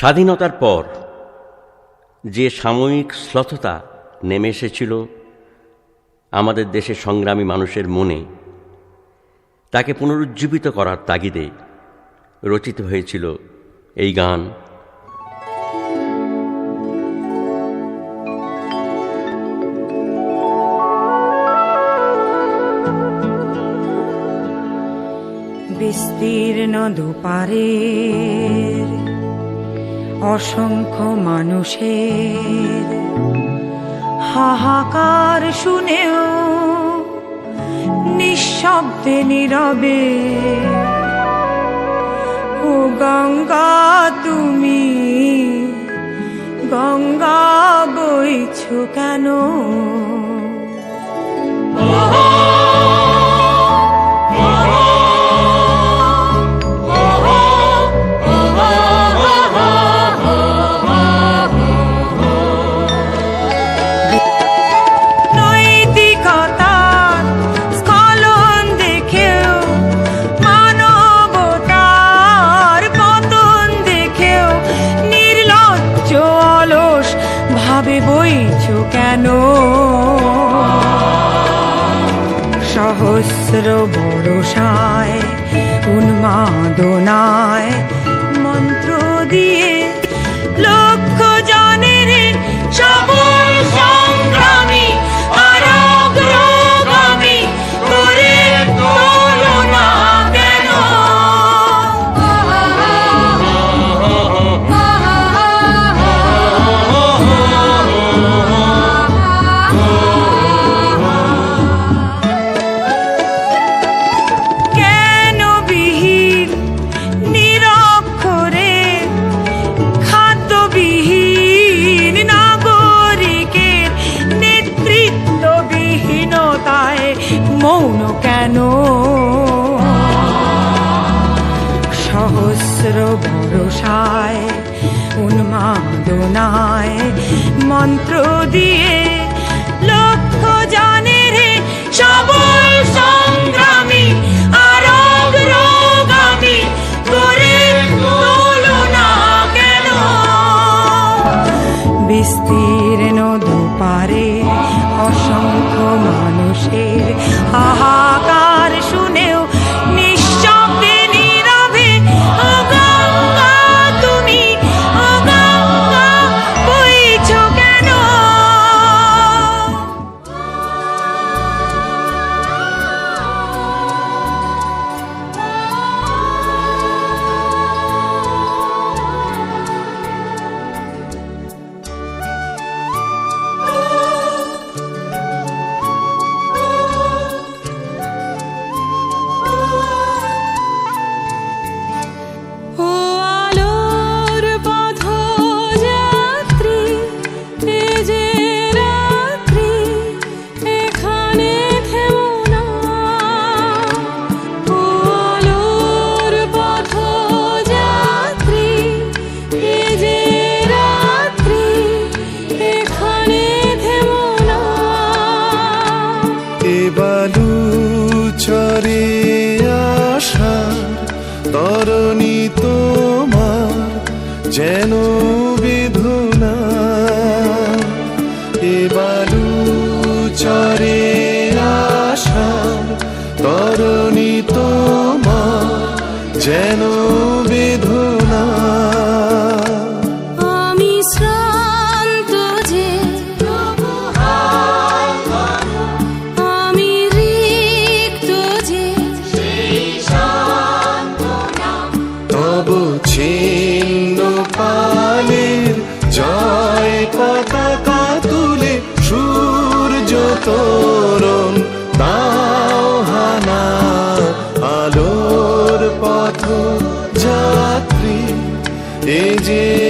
স্বাধীনতার পর যে সাময়িক শ্লথতা নেমে এসেছিল আমাদের দেশের সংগ্রামী মানুষের মনে, তাকে পুনরুজ্জীবিত করার তাগিদে রচিত হয়েছিল এই গান। বিস্তীর্ণ দুপারের অসংখ্য মানুষের হাহাকার শুনেও নিঃশব্দে নীরবে ও গঙ্গা তুমি গঙ্গা বইছো কেন? বইছো কেন? সহস্র বরষায় উন্মাদনায় মন্ত্র দিয়ে লক্ষ জনের সবল সংগ্রামী আর অগ্রগামী করে তোলো না কেন? মৌন কেন? সহস্র ভরসায় উন্মাদনায় মন্ত্র দিয়ে লক্ষ জানের সবল সংগ্রামী আর অগ্রগামী করে তোলো না কেন? বিস্তীর্ণ দুপারে অসংখ্য মানুষের হাহাকার শুনেও নিঃশব্দে নীরবে ও গঙ্গা তুমি ও গঙ্গা বইছো কেন? চরে আশার তরণী তোমার যেন বেদনা, এ বালু চরে আশার তরণী তোমার যেন বেদনা। ছিন্ন পালের জয় পতাকা তুলে সূর্য তোরণ দাও হানা, আলোর পথ যাত্রী এ যে